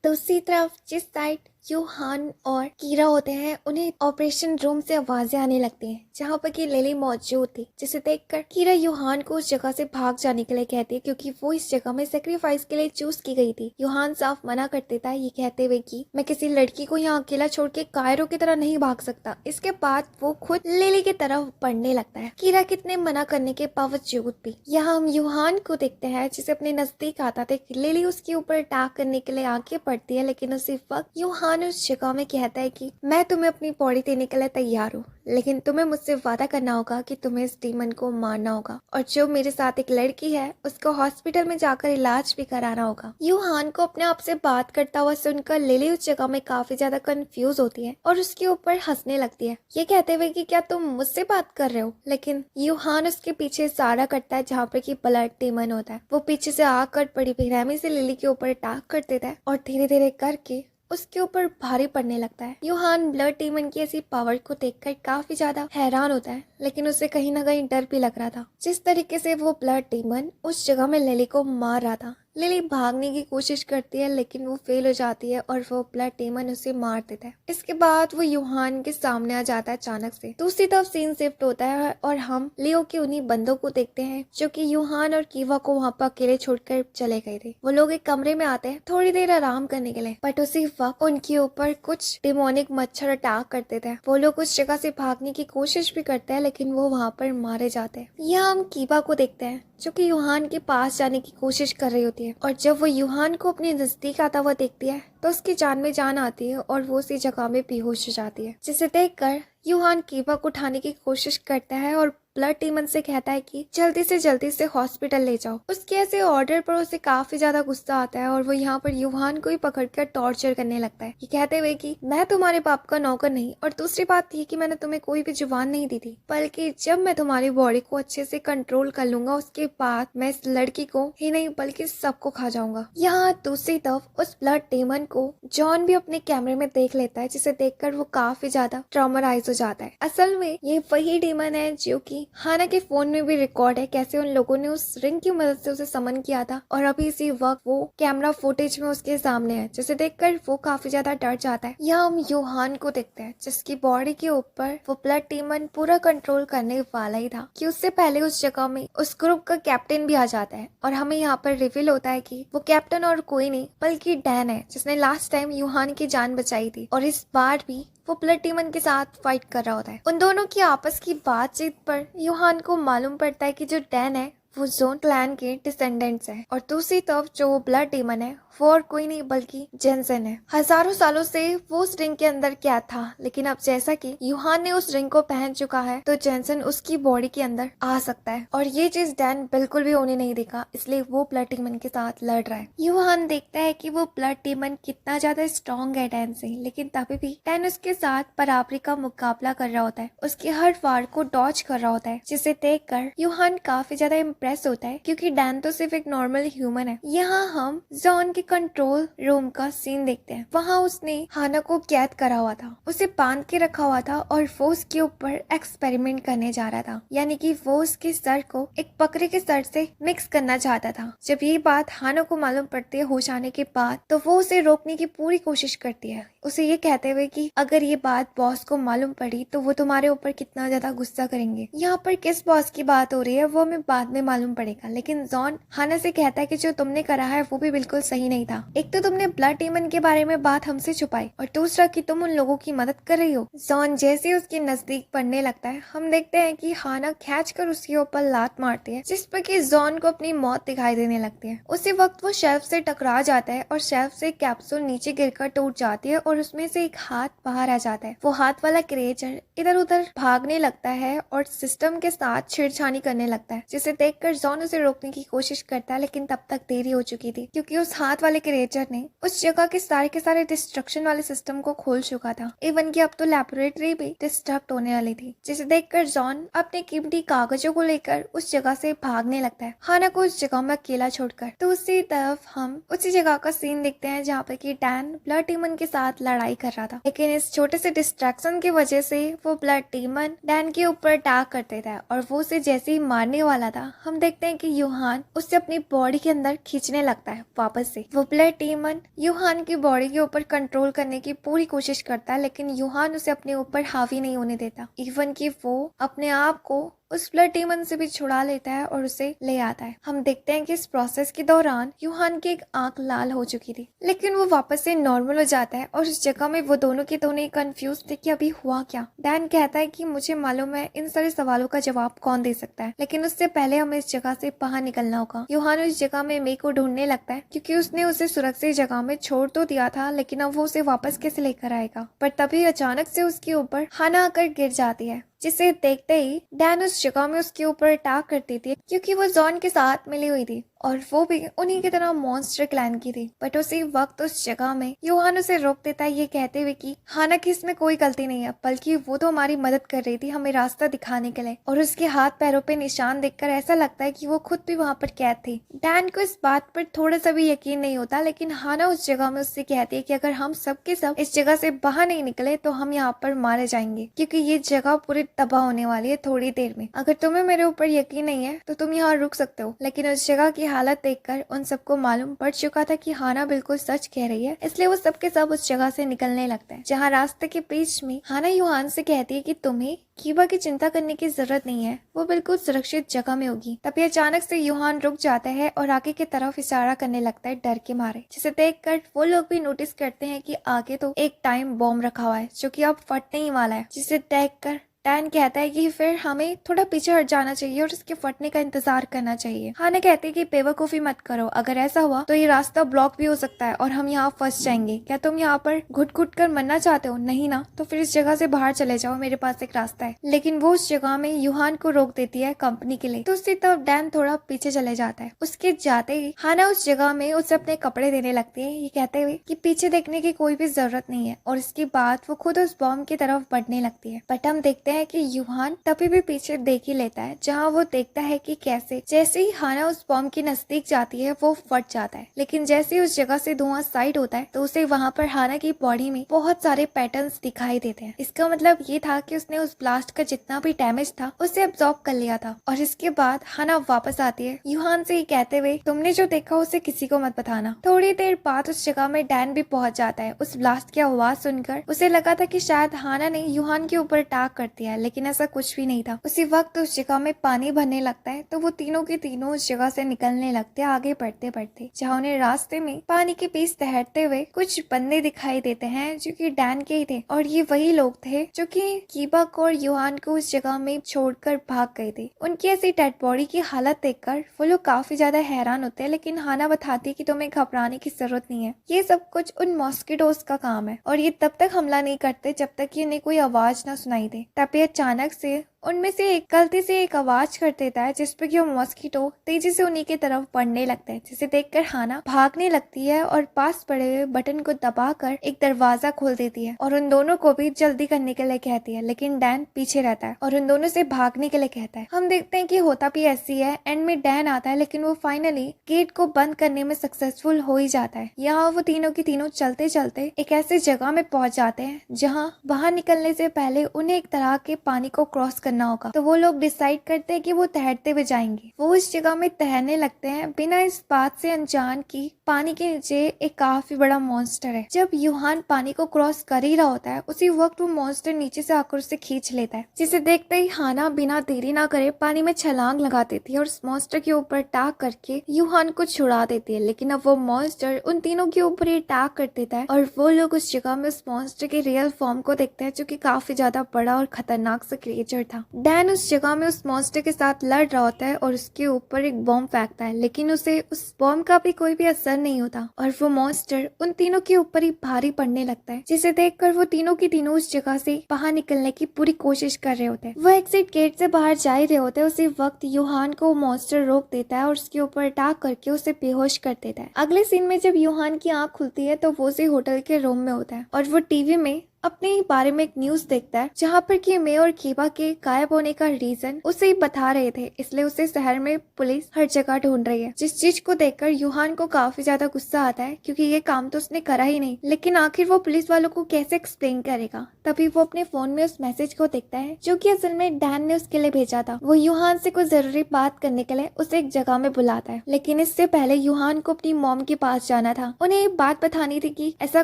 दूसरी तरफ जिस साइड यूहान और कीरा होते हैं, उन्हें ऑपरेशन रूम से आवाजें आने लगती हैं जहाँ पर कि लिली मौजूद थी, जिसे देखकर कीरा यूहान को उस जगह से भाग जाने के लिए कहती है क्योंकि वो इस जगह में सेक्रीफाइस के लिए चूज की गई थी। यूहान साफ मना कर देता है, ये कहते हुए कि मैं किसी लड़की को यहाँ अकेला छोड़ के कायरो की तरह नहीं भाग सकता। इसके बाद वो खुद लिली की तरफ बढ़ने लगता है, कीरा कितने मना करने के बावजूद भी। यहाँ हम यूहान को देखते हैं जिसे अपने नजदीक आता थे। लिली उसके ऊपर अटैक करने के लिए आगे बढ़ती है, लेकिन उसी वक्त यूहान उस जगह में कहता है कि मैं तुम्हें अपनी बॉडी देने के लिए तैयार हूँ, लेकिन तुम्हें मुझसे वादा करना होगा कि तुम्हें इस डीमन को मारना होगा और जो मेरे साथ एक लड़की है उसको हॉस्पिटल में जाकर इलाज भी कराना होगा। यूहान को अपने आप से बात करता हुआ सुनकर लिली उस जगह में काफी ज्यादा कंफ्यूज होती है और उसके ऊपर हंसने लगती है, ये कहते हुए कि क्या तुम मुझसे बात कर रहे हो। लेकिन यूहान उसके पीछे इशारा करता है जहाँ पर की ब्लड डीमन होता है। वो पीछे से आकर बड़ी बेरहमी से लिली के ऊपर अटैक कर देता है और धीरे धीरे करके उसके ऊपर भारी पड़ने लगता है। यूहान ब्लड डीमन की ऐसी पावर को देखकर काफी ज्यादा हैरान होता है, लेकिन उसे कहीं ना कहीं डर भी लग रहा था। जिस तरीके से वो ब्लड डीमन उस जगह में लिली को मार रहा था, लिली भागने की कोशिश करती है लेकिन वो फेल हो जाती है और वो ब्लड डीमन उसे मार देता है। इसके बाद वो यूहान के सामने आ जाता है अचानक से। दूसरी तरफ सीन शिफ्ट होता है और हम लियो के उन्हीं बंदों को देखते हैं जो कि यूहान और कीवा को वहाँ पर अकेले छोड़कर चले गए थे। वो लोग एक कमरे में आते हैं थोड़ी देर आराम करने के लिए, बट उसी वक्त उनके ऊपर कुछ डिमोनिक मच्छर अटैक कर देते हैं। वो लोग उस जगह से भागने की कोशिश भी करते हैं लेकिन वो वहाँ पर मारे जाते हैं। यहाँ हम कीवा को देखते हैं जो कि यूहान के पास जाने की कोशिश कर रही होती है और जब वो यूहान को अपने नजदीक आता हुआ देखती है तो उसकी जान में जान आती है और वो उसी जगह में बेहोश हो जाती है, जिसे देखकर यूहान कीवा को उठाने की कोशिश करता है और ब्लड डीमन से कहता है कि जल्दी से हॉस्पिटल ले जाओ। उसके ऐसे ऑर्डर पर उसे काफी ज्यादा गुस्सा आता है और वो यहाँ पर यूहान को ही पकड़कर टॉर्चर करने लगता है, ये कहते हुए कि मैं तुम्हारे बाप का नौकर नहीं, और दूसरी बात ये कि मैंने तुम्हें कोई भी जुबान नहीं दी थी, बल्कि जब मैं तुम्हारी बॉडी को अच्छे से कंट्रोल कर लूंगा उसके बाद मैं इस लड़की को ही नहीं बल्कि सबको खा जाऊंगा। यहाँ दूसरी तरफ उस ब्लड डीमन को जॉन भी अपने कैमरे में देख लेता है, जिसे देखकर वो काफी ज्यादा ट्रॉमराइज हो जाता है। असल में ये वही डीमन है जो कि हाना के फोन में भी रिकॉर्ड है, कैसे उन लोगों ने उस रिंग की मदद से उसे समन किया था और अभी इसी वक्त वो कैमरा फुटेज में उसके सामने है, जिसे देखकर वो काफी ज्यादा डर जाता है। यहाँ हम यूहान को देखते हैं जिसकी बॉडी के ऊपर वो ब्लड डीमन पूरा कंट्रोल करने वाला ही था कि उससे पहले उस जगह में उस ग्रुप का कैप्टन भी आ जाता है और हमें यहाँ पर रिवील होता है कि वो कैप्टन और कोई नहीं बल्कि डैन है, जिसने लास्ट टाइम यूहान की जान बचाई थी और इस बार भी वो ब्लड डीमन के साथ फाइट कर रहा होता है। उन दोनों की आपस की बातचीत पर यूहान को मालूम पड़ता है कि जो डैन है वो जोन क्लैन के डिसेंडेंट्स हैं और दूसरी तरफ जो वो ब्लड डीमन है वो और कोई नहीं बल्कि जेनसेन है। हजारों सालों से वो उस रिंग के अंदर क्या था, लेकिन अब जैसा कि यूहान ने उस रिंग को पहन चुका है तो जेनसेन उसकी बॉडी के अंदर आ सकता है और ये चीज डैन बिल्कुल भी होने नहीं देगा, इसलिए वो ब्लड डीमन के साथ लड़ रहा है। यूहान देखता है कि वो ब्लड डीमन कितना ज्यादा स्ट्रॉन्ग है डैन से, लेकिन तभी भी डैन उसके साथ बराबरी का मुकाबला कर रहा होता है, उसके हर वार को डॉज कर रहा होता है, जिसे देखकर यूहान काफी ज्यादा इम्प्रेस होता है क्योंकि डैन तो सिर्फ एक नॉर्मल ह्यूमन है। यहाँ हम जॉन के कंट्रोल रूम का सीन देखते हैं। वहाँ उसने हाना को कैद करा हुआ था, उसे बांध के रखा हुआ था और वो उसके ऊपर एक्सपेरिमेंट करने जा रहा था, यानी कि वो उसके सर को एक बकरे के सर से मिक्स करना चाहता था। जब ये बात हाना को मालूम पड़ती है होश आने के बाद, तो वो उसे रोकने की पूरी कोशिश करती है, उसे ये कहते हुए कि अगर ये बात बॉस को मालूम पड़ी तो वो तुम्हारे ऊपर कितना ज्यादा गुस्सा करेंगे। यहाँ पर किस बॉस की बात हो रही है वो हमें बाद में मालूम पड़ेगा, लेकिन जॉन हाना से कहता है कि जो तुमने करा है वो भी बिल्कुल सही नहीं था। एक तो तुमने ब्लड डीमन के बारे में बात हमसे छुपाई और दूसरा कि तुम उन लोगों की मदद कर रही हो। जॉन जैसे ही उसके नजदीक पड़ने लगता है, हम देखते हैं कि हाना खींच कर उसके ऊपर लात मारती है, जिस पर कि जॉन को अपनी मौत दिखाई देने लगती है। उसी वक्त वो शेल्फ से टकरा जाता है और शेल्फ से कैप्सूल नीचे गिरकर टूट जाती है और उसमें से एक हाथ बाहर आ जाता है। वो हाथ वाला क्रिएचर इधर उधर भागने लगता है और सिस्टम के साथ छेड़छानी करने लगता है, जिसे देखकर जॉन उसे रोकने की कोशिश करता है, लेकिन तब तक देरी हो चुकी थी क्योंकि उस हाथ वाले क्रिएचर ने उस जगह के सारे डिस्ट्रक्शन वाले सिस्टम को खोल चुका था। इवन कि अब तो लैबोरेटरी भी डिस्ट्रक्ट होने वाली थी, जिसे देखकर जॉन अपने कीमती कागजों को लेकर उस जगह से भागने लगता है, हाना को उस जगह में अकेला छोड़कर। तो उसी तरफ हम उसी जगह का सीन देखते हैं जहाँ पे कि डैन ब्लड डीमन के साथ लड़ाई कर रहा था, लेकिन इस छोटे से डिस्ट्रैक्शन की वजह से वो ब्लड डीमन डैन के ऊपर अटैक कर देता है और वो उसे जैसे ही मारने वाला था, हम देखते हैं कि यूहान उससे अपनी बॉडी के अंदर खींचने लगता है वापस से। वो ब्लड डीमन यूहान की बॉडी के ऊपर कंट्रोल करने की पूरी कोशिश करता है, लेकिन यूहान उसे अपने ऊपर हावी नहीं होने देता। इवन कि वो अपने आप को उस ब्लड डीमन से भी छुड़ा लेता है और उसे ले आता है। हम देखते हैं कि इस प्रोसेस के दौरान यूहान की एक आंख लाल हो चुकी थी, लेकिन वो वापस से नॉर्मल हो जाता है और उस जगह में वो दोनों के दोनों कंफ्यूज थे कि अभी हुआ क्या। डैन कहता है कि मुझे मालूम है इन सारे सवालों का जवाब कौन दे सकता है, लेकिन उससे पहले हमें इस जगह से बाहर निकलना होगा। यूहान उस जगह में मे को ढूंढने लगता है क्योंकि उसने उसे सुरक्षित जगह में छोड़ तो दिया था, लेकिन अब वो उसे वापस कैसे लेकर आएगा। पर तभी अचानक से उसके ऊपर हाना आकर गिर जाती है, जिसे देखते ही डैन उस जगह में उसके ऊपर अटैक कर देती है क्योंकि वो जॉन के साथ मिली हुई थी और वो भी उन्हीं की तरह मॉन्स्टर क्लैन की थी। बट उसी वक्त उस जगह में यूहान उसे रोक देता है, ये कहते हुए कि हाना की इसमें कोई गलती नहीं है, बल्कि वो तो हमारी मदद कर रही थी हमें रास्ता दिखाने के लिए। और उसके हाथ पैरों पे निशान देखकर ऐसा लगता है कि वो खुद भी वहाँ पर कैद थी। डैन को इस बात पर थोड़ा सा भी यकीन नहीं होता, लेकिन हाना उस जगह में उससे कहती है कि अगर हम सब के सब इस जगह से बाहर नहीं निकले तो हम यहाँ पर मारे जाएंगे, क्योंकि ये जगह पूरी तबाह होने वाली है थोड़ी देर में। अगर तुम्हें मेरे ऊपर यकीन नहीं है तो तुम यहाँ रुक सकते हो। लेकिन उस जगह की हालत देखकर उन सबको मालूम पड़ चुका था कि हाना बिल्कुल सच कह रही है, इसलिए वो सबके सब उस जगह से निकलने लगते हैं। जहाँ रास्ते के बीच में हाना यूहान से कहती है कि तुम्हें कीबा की चिंता करने की जरूरत नहीं है, वो बिल्कुल सुरक्षित जगह में होगी। तभी अचानक से यूहान रुक जाता है और आगे की तरफ इशारा करने लगता है डर के मारे, जिसे देखकर वो लोग भी नोटिस करते हैं कि आगे तो एक टाइम बॉम्ब रखा हुआ है जो कि अब फटने ही वाला है। जिसे देखकर डैन कहता है कि फिर हमें थोड़ा पीछे हट जाना चाहिए और उसके फटने का इंतजार करना चाहिए। हाना कहती है कि बेवकूफी मत करो, अगर ऐसा हुआ तो ये रास्ता ब्लॉक भी हो सकता है और हम यहाँ फंस जाएंगे। क्या तुम यहाँ पर घुट घुट कर मरना चाहते हो? नहीं ना, तो फिर इस जगह से बाहर चले जाओ, मेरे पास एक रास्ता है। लेकिन वो उस जगह में यूहान को रोक देती है कंपनी के लिए, तो उसकी तरफ डैन थोड़ा पीछे चले जाता है। उसके जाते ही हाना उस जगह में उसे अपने कपड़े देने लगती है, ये कहते हुए कि पीछे देखने की कोई भी जरूरत नहीं है, और इसके बाद वो खुद उस बॉम्ब की तरफ बढ़ने लगती है। बट हम देखते है कि यूहान तभी भी पीछे देख ही लेता है, जहां वो देखता है कि कैसे जैसे ही हाना उस बॉम्ब के नजदीक जाती है वो फट जाता है। लेकिन जैसे ही उस जगह से धुआं साइड होता है तो उसे वहां पर हाना की बॉडी में बहुत सारे पैटर्न्स दिखाई देते हैं। इसका मतलब ये था कि उसने उस ब्लास्ट का जितना भी डैमेज था उसे अब्सॉर्ब कर लिया था। और इसके बाद हाना वापस आती है यूहान से ये कहते हुए तुमने जो देखा उसे किसी को मत बताना। थोड़ी देर बाद उस जगह में डैन भी पहुंच जाता है। उस ब्लास्ट की आवाज सुनकर उसे लगा था कि शायद हाना ने यूहान के ऊपर अटैक कर दिया है, लेकिन ऐसा कुछ भी नहीं था। उसी वक्त उस जगह में पानी भरने लगता है, तो वो तीनों के तीनों उस जगह से निकलने लगते हैं आगे बढ़ते बढ़ते, जहाँ उन्हें रास्ते में पानी के बीच तैरते हुए कुछ बंदे दिखाई देते हैं जो कि डैन के ही थे। और ये वही लोग थे जो कि कीबक और यूहान को उस जगह में छोड़कर भाग गए थे। उनकी ऐसी डेड बॉडी की हालत देखकर वो लोग काफी ज्यादा हैरान होते हैं, लेकिन हाना बताती है कि तुम्हें घबराने की जरूरत नहीं है, ये सब कुछ उन मॉस्किटोज का काम है और ये तब तक हमला नहीं करते जब तक कि इन्हें कोई आवाज ना सुनाई दे। तभी अचानक से उनमें से एक गलती से एक आवाज कर देता है, जिसपे कि वो मॉस्किटो तेजी से उन्हीं की तरफ बढ़ने लगता है, जिसे देखकर हाना भागने लगती है और पास पड़े हुए बटन को दबाकर एक दरवाजा खोल देती है और उन दोनों को भी जल्दी करने के लिए कहती है। लेकिन डैन पीछे रहता है और उन दोनों से भागने के लिए कहता है। हम देखते हैं कि होता भी ऐसी है। एंड में डैन आता है, लेकिन वो फाइनली गेट को बंद करने में सक्सेसफुल हो ही जाता है। यहाँ वो तीनों की तीनों चलते चलते एक ऐसी जगह में पहुंच जाते हैं जहाँ बाहर निकलने से पहले उन्हें एक तरह के पानी को क्रॉस करना होगा। तो वो लोग डिसाइड करते हैं कि वो तैरते हुए जाएंगे। वो इस जगह में तैरने लगते हैं बिना इस बात से अनजान की पानी के नीचे एक काफी बड़ा मॉन्स्टर है। जब यूहान पानी को क्रॉस कर ही रहा होता है, उसी वक्त वो मॉन्स्टर नीचे से आकर उसे खींच लेता है, जिसे देखते ही हाना बिना देरी ना करे पानी में छलांग लगा देती है और उस मॉन्स्टर के ऊपर अटैक करके यूहान को छुड़ा देती है। लेकिन अब वो मॉन्स्टर उन तीनों के ऊपर ही अटैक कर देता है और वो लोग उस जगह में उस मॉन्स्टर के रियल फॉर्म को देखते हैं, जो कि काफी ज्यादा बड़ा और खतरनाक सा क्रिएचर था। डैन उस जगह में उस मॉन्स्टर के साथ लड़ रहा होता है और उसके ऊपर एक बॉम्ब फेंकता है, लेकिन उसे उस बॉम्ब का भी कोई भी असर नहीं होता और वो मॉन्स्टर उन तीनों के ऊपर ही भारी पड़ने लगता है, जिसे देखकर वो तीनों की तीनों उस जगह से बाहर निकलने की पूरी कोशिश कर रहे होते हैं। वो एग्जिट गेट से बाहर जा ही रहे होते हैं, उसी वक्त यूहान को मॉन्स्टर रोक देता है और उसके ऊपर अटैक करके उसे बेहोश कर देता है। अगले सीन में जब यूहान की आंख खुलती है तो वो उसी होटल के रूम में होता है और वो टीवी में अपने ही बारे में एक न्यूज देखता है जहाँ पर कि मे और कीबा के गायब होने का रीजन उसे ही बता रहे थे, इसलिए उसे शहर में पुलिस हर जगह ढूंढ रही है। जिस चीज को देखकर यूहान को काफी ज्यादा गुस्सा आता है क्योंकि ये काम तो उसने करा ही नहीं, लेकिन आखिर वो पुलिस वालों को कैसे एक्सप्लेन करेगा। तभी वो अपने फोन में उस मैसेज को देखता है जो कि असल में डैन ने उसके लिए भेजा था। वो यूहान से कुछ जरूरी बात करने के लिए उसे एक जगह में बुलाता है, लेकिन इससे पहले यूहान को अपनी मॉम के पास जाना था। उन्हें ये बात बतानी थी कि ऐसा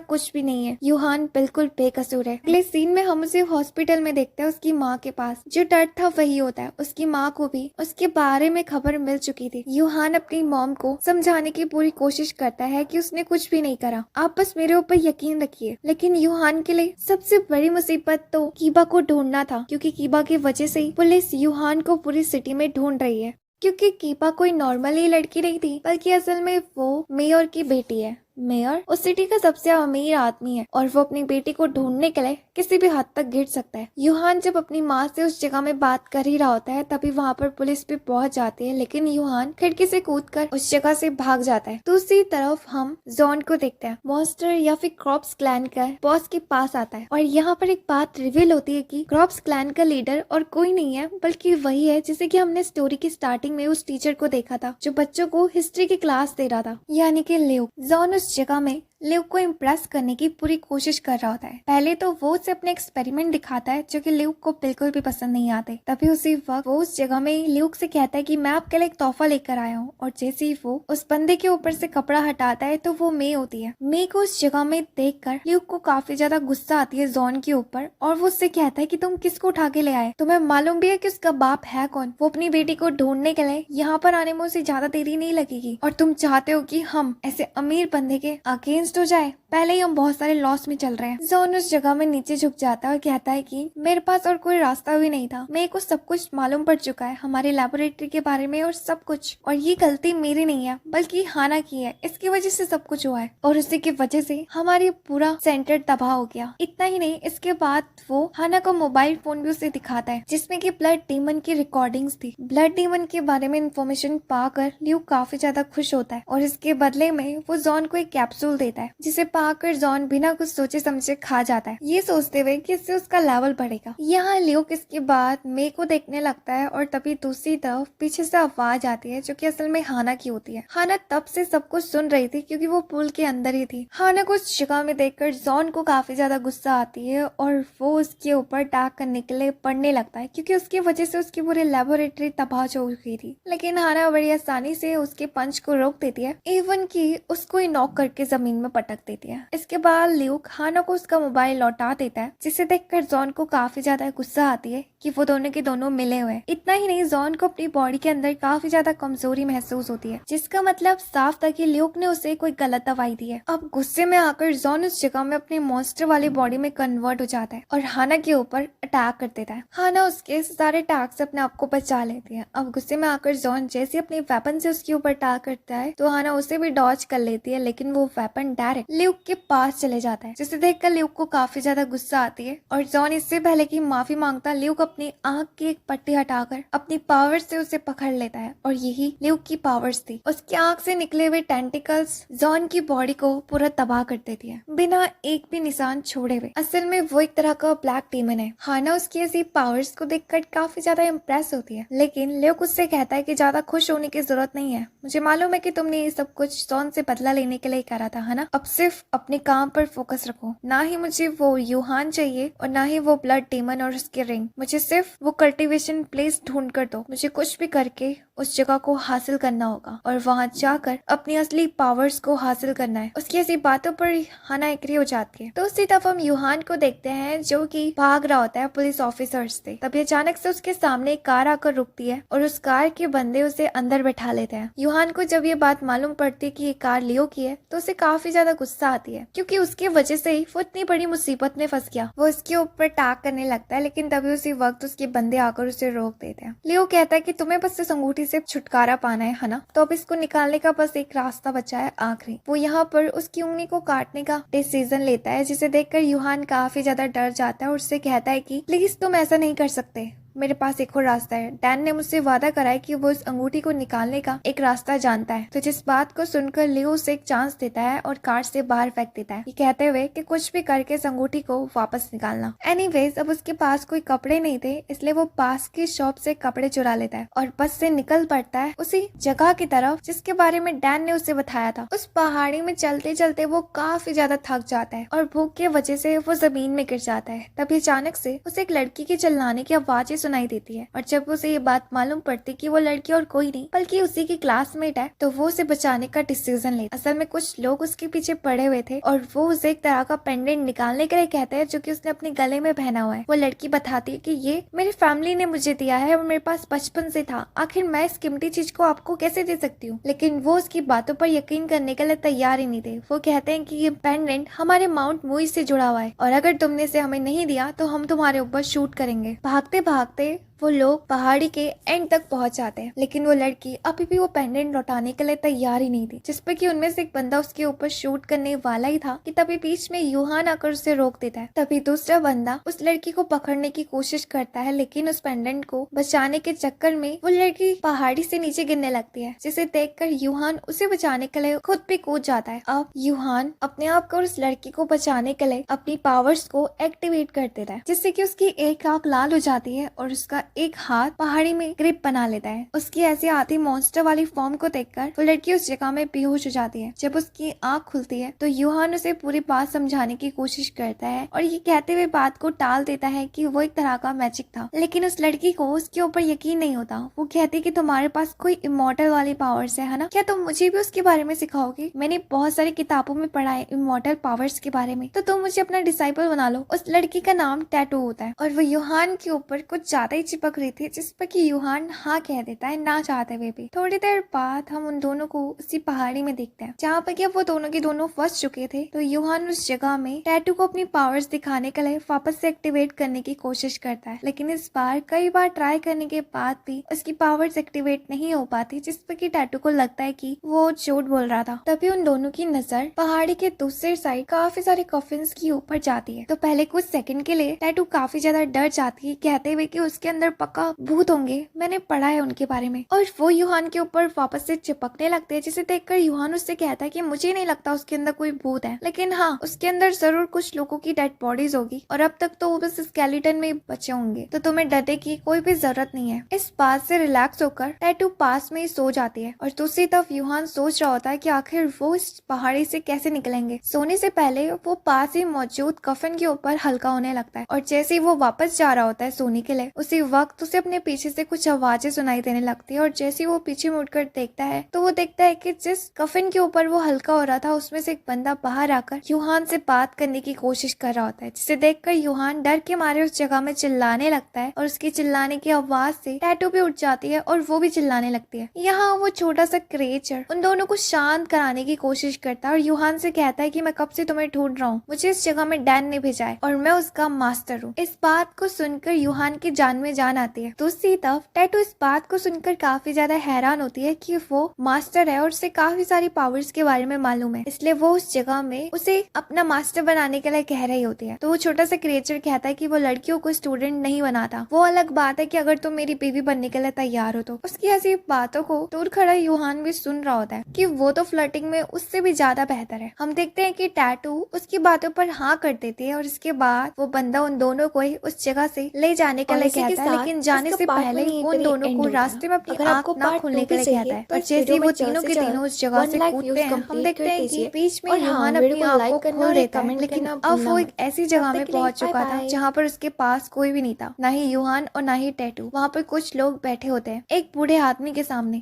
कुछ भी नहीं है, यूहान बिल्कुल बेकसूर है। अगले सीन में हम उसे हॉस्पिटल में देखते हैं उसकी माँ के पास। जो डर था वही होता है, उसकी माँ को भी उसके बारे में खबर मिल चुकी थी। यूहान अपनी मॉम को समझाने की पूरी कोशिश करता है कि उसने कुछ भी नहीं करा, आप बस मेरे ऊपर यकीन रखिए। लेकिन यूहान के लिए सबसे बड़ी मुसीबत तो कीबा को ढूंढना था, क्योंकि कीबा की वजह से ही पुलिस यूहान को पूरी सिटी में ढूंढ रही है। क्योंकि कीबा कोई नॉर्मल ही लड़की नहीं थी, बल्कि असल में वो मेयर की बेटी है। मेयर उस सिटी का सबसे अमीर आदमी है और वो अपनी बेटी को ढूंढने के लिए किसी भी हद तक गिर सकता है। यूहान जब अपनी माँ से उस जगह में बात कर ही रहा होता है तभी वहाँ पर पुलिस भी पहुंच जाती है, लेकिन यूहान खिड़की से कूदकर उस जगह से भाग जाता है। दूसरी तरफ हम जॉन को देखते हैं। मॉन्स्टर या फिर क्रॉप्स क्लैन का बॉस के पास आता है और यहाँ पर एक बात रिवील होती है कि क्रॉप्स क्लैन का लीडर और कोई नहीं है बल्कि वही है जिसे कि हमने स्टोरी की स्टार्टिंग में उस टीचर को देखा था जो बच्चों को हिस्ट्री की क्लास दे रहा था, यानी कि ल्यूक। जॉन उस जगह में ल्यूक को इम्प्रेस करने की पूरी कोशिश कर रहा होता है। पहले तो वो उसे अपने एक्सपेरिमेंट दिखाता है जो कि ल्यूक को बिल्कुल भी पसंद नहीं आते। तभी उसी वक्त वो उस जगह में ल्यूक से कहता है कि मैं आपके लिए एक तोहफा लेकर आया हूँ, और जैसे ही वो उस बंदे के ऊपर से कपड़ा हटाता है तो वो मे होती है। मे को उस जगह में देखकर ल्यूक को काफी ज्यादा गुस्सा आती है जॉन के ऊपर, और वो उससे कहता है कि तुम किसको उठा के ले आए, तुम्हें मालूम भी है कि उसका बाप है कौन। वो अपनी बेटी को ढूंढने के लिए यहाँ पर आने में उसे ज्यादा देरी नहीं लगेगी, और तुम चाहते हो कि हम ऐसे अमीर बंदे के अगेंस्ट हो जाए, पहले ही हम बहुत सारे लॉस में चल रहे हैं। जॉन उस जगह में नीचे झुक जाता है और कहता है कि मेरे पास और कोई रास्ता भी नहीं था, मेरे को सब कुछ मालूम पड़ चुका है हमारे लेबोरेटरी के बारे में और सब कुछ, और ये गलती मेरी नहीं है बल्कि हाना की है, इसकी वजह से सब कुछ हुआ है और उसी की वजह से हमारी पूरा सेंटर तबाह हो गया। इतना ही नहीं, इसके बाद वो हाना को मोबाइल फोन भी उसे दिखाता है जिसमें कि ब्लड डीमन की रिकॉर्डिंग्स थी। ब्लड डीमन के बारे में इंफॉर्मेशन पाकर ल्यूक काफी ज्यादा खुश होता है और इसके बदले में वो जॉन को एक कैप्सूल देता है जिसे पाकर जॉन बिना कुछ सोचे समझे खा जाता है, ये सोचते हुए कि इससे उसका लेवल बढ़ेगा। यहाँ ल्यूक इसके बाद मे को देखने लगता है और तभी दूसरी तरफ पीछे से आवाज आती है जो कि असल में हाना की होती है। हाना तब से सब कुछ सुन रही थी क्योंकि वो पुल के अंदर ही थी। हाना को उस जगह में देखकर जॉन को काफी ज्यादा गुस्सा आती है और वो उसके ऊपर अटैक करने के लिए पड़ने लगता है क्योंकि उसकी वजह से उसकी पूरी लेबोरेटरी तबाह हो गई थी। लेकिन हाना बड़ी आसानी से उसके पंच को रोक देती है, इवन की उसको ही नॉक करके जमीन में पटक देती है। इसके बाद ल्यूक हाना को उसका मोबाइल लौटा देता है जिसे देखकर जॉन को काफी ज्यादा गुस्सा आती है कि वो दोनों के दोनों मिले हुए हैं। इतना ही नहीं, जॉन को अपनी बॉडी के अंदर काफी ज्यादा कमजोरी महसूस होती है जिसका मतलब साफ था कि ल्यूक ने उसे कोई गलत दवाई दी है। अब गुस्से में आकर जॉन उस जगह में अपनी मॉन्स्टर वाली बॉडी में कन्वर्ट हो जाता है और हाना के ऊपर अटैक कर देता है। हाना उसके सारे अटैक से अपने आप को बचा लेती है। अब गुस्से में आकर जॉन जैसे अपने वेपन से उसके ऊपर अटैक करता है तो हाना उसे भी डॉज कर लेती है, लेकिन वो वेपन डायरेक्ट ल्यूक के पास चले जाता है जिसे देखकर ल्यूक को काफी ज्यादा गुस्सा आती है और जॉन इससे पहले कि माफी मांगता ल्यूक अपनी आंख की एक पट्टी हटाकर अपनी पावर से उसे पकड़ लेता है और यही ल्यूक की पावर्स थी। उसकी आंख से निकले हुए टेंटिकल्स जॉन की बॉडी को पूरा तबाह कर देती है बिना एक भी निशान छोड़े हुए। असल में वो एक तरह का ब्लैक डीमन है। हाना उसकी ऐसी पावर्स को देखकर काफी ज्यादा इम्प्रेस होती है, लेकिन ल्यूक उससे कहता है कि ज्यादा खुश होने की जरूरत नहीं है, मुझे मालूम है कि तुमने ये सब कुछ जॉन से बदला लेने के लिए करा था, है ना? अब सिर्फ अपने काम पर फोकस रखो। ना ही मुझे वो यूहान चाहिए और ना ही वो ब्लड डीमन और उसके रिंग, मुझे सिर्फ वो कल्टीवेशन प्लेस ढूंढ कर दो। मुझे कुछ भी करके उस जगह को हासिल करना होगा और वहाँ जाकर अपनी असली पावर्स को हासिल करना है। उसकी ऐसी बातों पर हाना एग्री हो जाती है। तो उसी तरफ हम यूहान को देखते हैं जो कि भाग रहा होता है पुलिस ऑफिसर्स से। तभी अचानक से उसके सामने एक कार आकर रुकती है और उस कार के बंदे उसे अंदर बैठा लेते हैं। यूहान को जब ये बात मालूम पड़ती है कि ये कार लियो की है तो उसे काफी ज्यादा गुस्सा आती है क्योंकि उसकी वजह से ही वो इतनी बड़ी मुसीबत में फंस गया। वो इसके ऊपर अटैक करने लगता है, लेकिन तभी उसी वक्त उसके बंदे आकर उसे रोक देते हैं। लियो कहता है कि तुम्हें बस इस अंगूठी से छुटकारा पाना है ना? तो अब इसको निकालने का बस एक रास्ता बचा है, आखिरी। वो यहाँ पर उसकी उंगली को काटने का डिसीजन लेता है जिसे देखकर यूहान काफी ज्यादा डर जाता है और उससे कहता है कि प्लीज तुम ऐसा नहीं कर सकते, मेरे पास एक और रास्ता है। डैन ने मुझसे वादा करा है कि वो इस अंगूठी को निकालने का एक रास्ता जानता है। तो जिस बात को सुनकर लियो उसे एक चांस देता है और कार से बाहर फेंक देता है, ये कहते हुए कि कुछ भी करके इस अंगूठी को वापस निकालना। एनीवेज अब उसके पास कोई कपड़े नहीं थे, इसलिए वो पास की शॉप से कपड़े चुरा लेता है और बस से निकल पड़ता है उसी जगह की तरफ जिसके बारे में डैन ने उसे बताया था। उस पहाड़ी में चलते चलते वो काफी ज्यादा थक जाता है और भूख की वजह से वो जमीन में गिर जाता है। तभी अचानक से उसे एक लड़की की चिल्लाने की आवाजें सुनाई देती है और जब उसे ये बात मालूम पड़ती कि वो लड़की और कोई नहीं बल्कि उसी की क्लासमेट है, तो वो उसे बचाने का डिसीजन लेता। असल में कुछ लोग उसके पीछे पड़े हुए थे और वो उसे एक तरह का पेंडेंट निकालने के लिए कहते हैं जो कि उसने अपने गले में पहना हुआ है। वो लड़की बताती है कि ये मेरी फैमिली ने मुझे दिया है और मेरे पास बचपन से था, आखिर मैं इस कीमती चीज को आपको कैसे दे सकती हूँ। लेकिन वो उसकी बातों पर यकीन करने के लिए तैयार ही नहीं थे। वो कहते हैं कि ये पेंडेंट हमारे माउंट मुई से जुड़ा हुआ है और अगर तुमने इसे हमें नहीं दिया तो हम तुम्हारे ऊपर शूट करेंगे। भागते भागते वो लोग पहाड़ी के एंड तक पहुंच जाते हैं, लेकिन वो लड़की अभी भी वो पेंडेंट लौटाने के लिए तैयार ही नहीं थी, जिसपे कि उनमें से एक बंदा उसके ऊपर शूट करने वाला ही था कि तभी बीच में यूहान आकर उसे रोक देता है। तभी दूसरा बंदा उस लड़की को पकड़ने की कोशिश करता है, लेकिन उस पेंडेंट को बचाने के चक्कर में वो लड़की पहाड़ी से नीचे गिरने लगती है, जिसे देखकर यूहान उसे बचाने के लिए खुद भी कूद जाता है। अब यूहान अपने आप को उस लड़की को बचाने के लिए अपनी पावर्स को एक्टिवेट कर देता है, जिससे कि उसकी एक आंख लाल हो जाती है और उसका एक हाथ पहाड़ी में ग्रिप बना लेता है। उसकी ऐसी आधी मॉन्स्टर वाली फॉर्म को देखकर वो लड़की उस जगह में बेहोश हो जाती है। जब उसकी आंख खुलती है तो यूहान उसे पूरी बात समझाने की कोशिश करता है और ये कहते हुए बात को टाल देता है कि वो एक तरह का मैजिक था, लेकिन उस लड़की को उसके ऊपर यकीन नहीं होता। वो कहती कि तुम्हारे पास कोई इमॉर्टल वाली पावर्स है ना, क्या तुम मुझे भी उसके बारे में सिखाओगी? मैंने बहुत सारी किताबों में पढ़ा है इमॉर्टल पावर्स के बारे में, तो तुम मुझे अपना डिसाइपल बना लो। उस लड़की का नाम टैटू होता है और वो यूहान के ऊपर कुछ ज्यादा ही चिपक रही थी, जिस पर कि यूहान हाँ कह देता है ना चाहते हुए भी। थोड़ी देर बाद हम उन दोनों को उसी पहाड़ी में देखते हैं जहाँ पर कि अब वो दोनों के दोनों फंस चुके थे। तो यूहान उस जगह में टैटू को अपनी पावर्स दिखाने के लिए वापस से एक्टिवेट करने की कोशिश करता है, लेकिन इस बार कई बार ट्राई करने के बाद भी उसकी पावर्स एक्टिवेट नहीं हो पाती, जिस पर कि टैटू को लगता है कि वो झूठ बोल रहा था। तभी उन दोनों की नजर पहाड़ी के दूसरे साइड काफी सारे कॉफिन्स की ऊपर जाती है। तो पहले कुछ सेकंड के लिए टैटू काफी ज्यादा डर जाती है, कहते हुए कि उसके अंदर पक्का भूत होंगे, मैंने पढ़ा है उनके बारे में। और वो यूहान के ऊपर वापस से चिपकने लगते हैं, जिसे देखकर यूहान उससे कहता है कि मुझे नहीं लगता उसके अंदर कोई भूत है, लेकिन हाँ उसके अंदर जरूर कुछ लोगों की डेड बॉडीज होगी और अब तक तो वो बस स्केलेटन में बचे होंगे, तो तुम्हें डरने की कोई भी जरूरत नहीं है। इस बात से रिलैक्स होकर टैटू पास में ही सो जाती है और दूसरी तरफ यूहान सोच रहा होता है कि आखिर वो इस पहाड़ी से कैसे निकलेंगे। सोने से पहले वो पास ही मौजूद कफन के ऊपर हल्का होने लगता है और जैसे ही वो वापस जा रहा होता है सोने के लिए, उसी वक्त उसे अपने पीछे से कुछ आवाजें सुनाई देने लगती है और जैसे ही वो पीछे मुड़कर देखता है तो वो देखता है कि जिस कफन के ऊपर वो हल्का हो रहा था उसमें से एक बंदा बाहर आकर यूहान से बात करने की कोशिश कर रहा होता है, जिसे देखकर यूहान डर के मारे उस जगह में चिल्लाने लगता है और उसकी चिल्लाने की आवाज से टैटू भी उठ जाती है और वो भी चिल्लाने लगती है। यहाँ वो छोटा सा क्रिएचर उन दोनों को शांत कराने की कोशिश करता है और यूहान से कहता है कि मैं कब से तुम्हें ढूंढ रहा हूँ, मुझे इस जगह में डैन ने भेजा है और मैं उसका मास्टर हूँ। इस बात को सुनकर यूहान की जान में जान आती है। दूसरी तरफ टैटू इस बात को सुनकर काफी ज्यादा हैरान होती है कि वो मास्टर है और उसे काफी सारी पावर्स के बारे में मालूम है, इसलिए वो उस जगह में उसे अपना मास्टर बनाने के लिए कह रही होती है। तो वो छोटा सा क्रिएचर कहता है कि वो लड़कियों को स्टूडेंट नहीं बनाता, वो अलग बात है कि अगर तुम मेरी बीवी बनने के लिए तैयार हो तो। उसकी ऐसी बातों को दूर खड़ा यूहान भी सुन रहा होता है कि वो तो फ्लर्टिंग में उससे भी ज्यादा बेहतर है। हम देखते हैं कि टैटू उसकी बातों पर हाँ कर देती है और इसके बाद वो बंदा उन दोनों को ही उस जगह से ले जाने के लिए कहता है, लेकिन जाने से पहले वो उन दोनों को रास्ते में अपनी आंख ना खोलने के लिए कहता है और जैसे ही वो तीनों के तीनों उस जगह से कूदते हैं हम देखते हैं कि बीच में यूहान अपनी आंख को खोल देता है, लेकिन अब वो एक ऐसी जगह में पहुंच चुका था जहाँ पर उसके पास कोई भी नहीं था, ना ही यूहान और ना ही टैटू। वहाँ पर कुछ लोग बैठे होते हैं एक बूढ़े आदमी के सामने